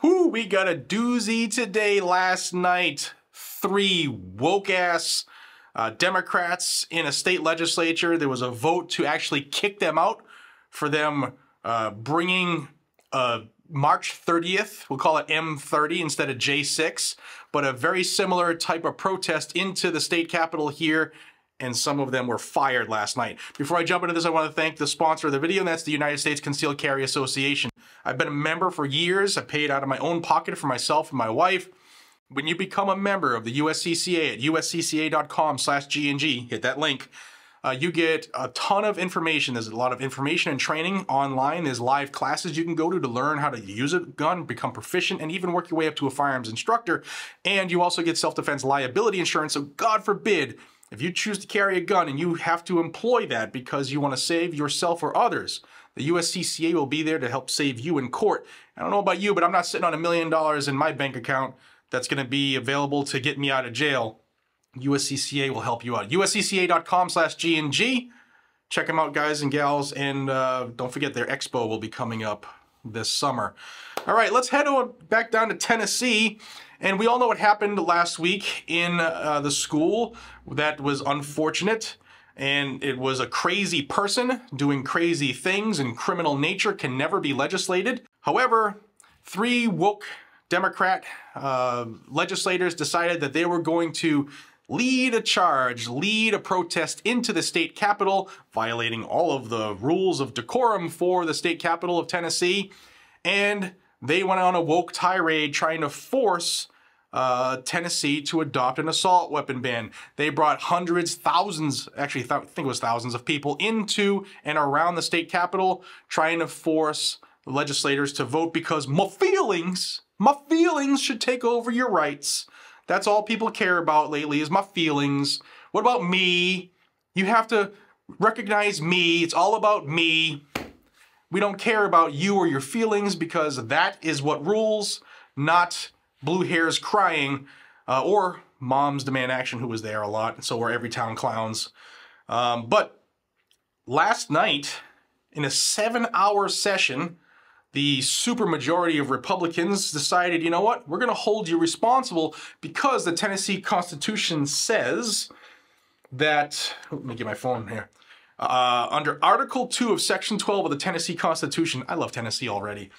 Whoo, we got a doozy today. Last night, 3 woke-ass Democrats in a state legislature. There was a vote to actually kick them out for them bringing March 30th, we'll call it M30 instead of J6, but a very similar type of protest into the state capitol here, and some of them were fired last night. Before I jump into this, I want to thank the sponsor of the video, and that's the United States Concealed Carry Association. I've been a member for years. I paid out of my own pocket for myself and my wife. When you become a member of the USCCA at uscca.com/GNG, hit that link, you get a ton of information. There's a lot of information and training online. There's live classes you can go to learn how to use a gun, become proficient, and even work your way up to a firearms instructor. And you also get self-defense liability insurance, so God forbid, if you choose to carry a gun and you have to employ that because you want to save yourself or others, the USCCA will be there to help save you in court. I don't know about you, but I'm not sitting on $1 million in my bank account that's going to be available to get me out of jail. USCCA will help you out. uscca.com/GNG. Check them out, guys and gals. And don't forget their expo will be coming up this summer. All right, let's head on back down to Tennessee. And we all know what happened last week in the school. That was unfortunate. And it was a crazy person doing crazy things, and criminal nature can never be legislated. However, 3 woke Democrat legislators decided that they were going to lead a charge, lead a protest into the state capitol, violating all of the rules of decorum for the state capitol of Tennessee. And they went on a woke tirade trying to force Tennessee to adopt an assault weapon ban. They brought hundreds, thousands, actually I think it was thousands of people into and around the state capitol trying to force the legislators to vote because my feelings should take over your rights. That's all people care about lately is my feelings. What about me? You have to recognize me. It's all about me. We don't care about you or your feelings because that is what rules, not blue hairs crying, or Moms Demand Action, who was there a lot, and so were Everytown Clowns. But last night, in a 7-hour session, the supermajority of Republicans decided, you know what, we're going to hold you responsible because the Tennessee Constitution says that, let me get my phone here, under Article 2 of Section 12 of the Tennessee Constitution, I love Tennessee already,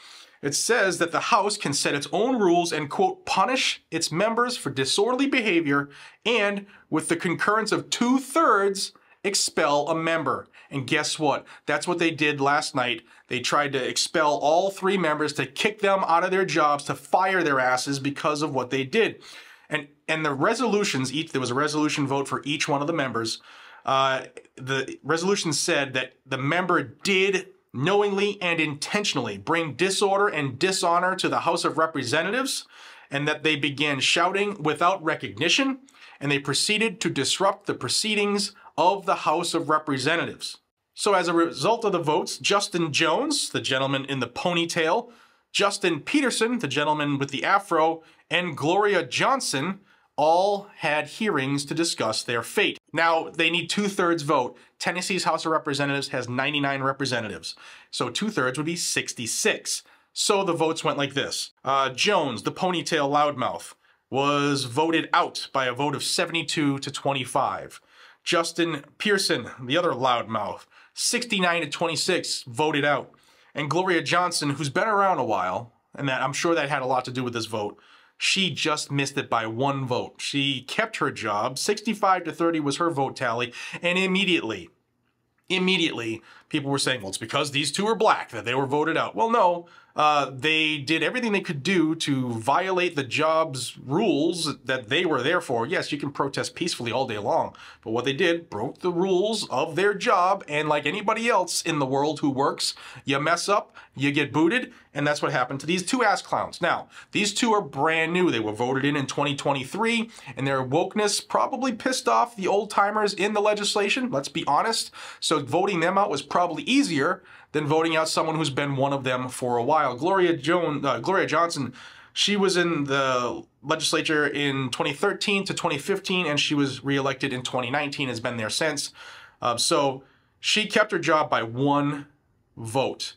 it says that the House can set its own rules and, quote, punish its members for disorderly behavior and, with the concurrence of 2/3, expel a member. And guess what? That's what they did last night. They tried to expel all 3 members, to kick them out of their jobs, to fire their asses because of what they did. And the resolutions, there was a resolution vote for each one of the members. The resolution said that the member did knowingly and intentionally bring disorder and dishonor to the House of Representatives, and that they began shouting without recognition, and they proceeded to disrupt the proceedings of the House of Representatives. So as a result of the votes, Justin Jones, the gentleman in the ponytail, Justin Peterson, the gentleman with the afro, and Gloria Johnson all had hearings to discuss their fate. Now, they need 2/3 vote. Tennessee's House of Representatives has 99 representatives, so 2/3 would be 66. So the votes went like this. Jones, the ponytail loudmouth, was voted out by a vote of 72 to 25. Justin Pearson, the other loudmouth, 69 to 26, voted out. And Gloria Johnson, who's been around a while, and that I'm sure that had a lot to do with this vote, she just missed it by 1 vote. She kept her job. 65 to 30 was her vote tally, and immediately, people were saying, well, it's because these 2 are black that they were voted out. Well, no. They did everything they could do to violate the job's rules that they were there for. Yes, you can protest peacefully all day long, but what they did broke the rules of their job, and like anybody else in the world who works, you mess up, you get booted, and that's what happened to these 2 ass clowns. Now, these 2 are brand new. They were voted in 2023, and their wokeness probably pissed off the old-timers in the legislation, let's be honest. So voting them out was probably easier than voting out someone who's been one of them for a while. Gloria Johnson, she was in the legislature in 2013 to 2015, and she was reelected in 2019, has been there since. So she kept her job by 1 vote.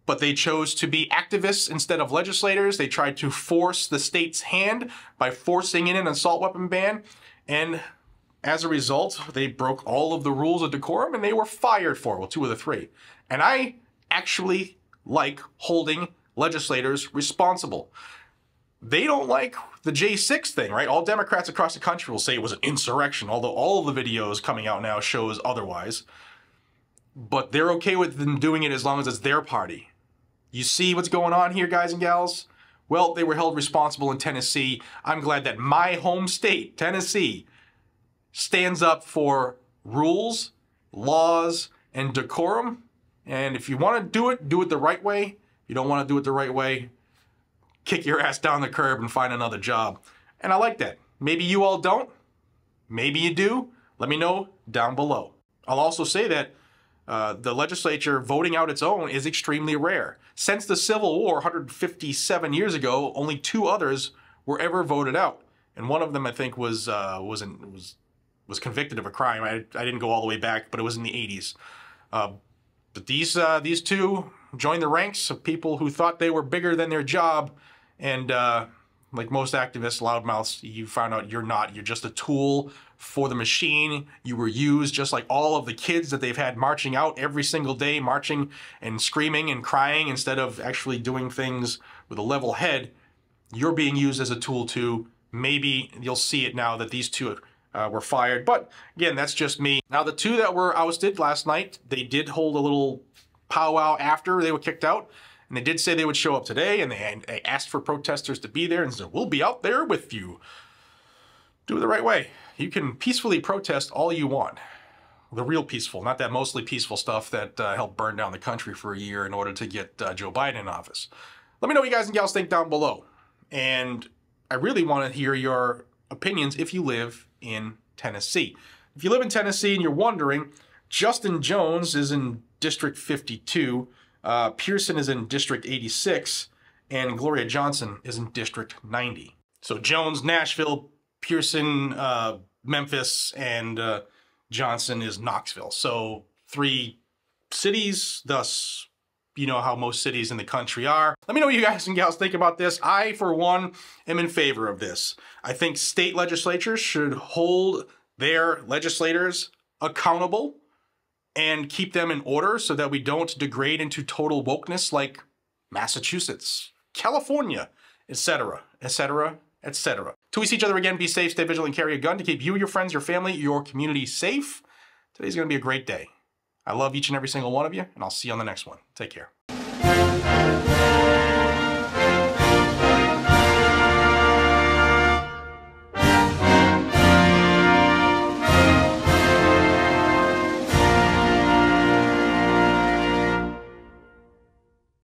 but they chose to be activists instead of legislators. They tried to force the state's hand by forcing in an assault weapon ban, and as a result, they broke all of the rules of decorum and they were fired for it. Well, 2 of the 3. And I actually like holding legislators responsible. They don't like the J6 thing, right? All Democrats across the country will say it was an insurrection, although all of the videos coming out now shows otherwise. But they're okay with them doing it as long as it's their party. You see what's going on here, guys and gals? Well, they were held responsible in Tennessee. I'm glad that my home state, Tennessee, stands up for rules, laws, and decorum. And if you want to do it the right way. If you don't want to do it the right way, kick your ass down the curb and find another job. And I like that. Maybe you all don't. Maybe you do. Let me know down below. I'll also say that the legislature voting out its own is extremely rare. Since the Civil War 157 years ago, only 2 others were ever voted out. And one of them, I think, was convicted of a crime. I didn't go all the way back, but it was in the 80s. But these 2 joined the ranks of people who thought they were bigger than their job. And like most activists, loudmouths, you found out you're not. You're just a tool for the machine. You were used just like all of the kids that they've had marching out every single day, marching and screaming and crying instead of actually doing things with a level head. You're being used as a tool too. Maybe you'll see it now that these 2 were fired. But again, that's just me. Now, the 2 that were ousted last night, they did hold a little powwow after they were kicked out. And they did say they would show up today, and they asked for protesters to be there and said, we'll be out there with you. Do it the right way. You can peacefully protest all you want. The real peaceful, not that mostly peaceful stuff that helped burn down the country for a year in order to get Joe Biden in office. Let me know what you guys and gals think down below. And I really want to hear your opinions if you live in Tennessee. If you live in Tennessee and you're wondering, Justin Jones is in District 52, Pearson is in District 86, and Gloria Johnson is in District 90. So Jones, Nashville, Pearson, Memphis, and Johnson is Knoxville. So 3 cities, thus you know how most cities in the country are. Let me know what you guys and gals think about this. I, for one, am in favor of this. I think state legislatures should hold their legislators accountable and keep them in order so that we don't degrade into total wokeness like Massachusetts, California, etc., etc., etc. Till we see each other again, be safe, stay vigilant, carry a gun to keep you, your friends, your family, your community safe. Today's going to be a great day. I love each and every single one of you, and I'll see you on the next one. Take care.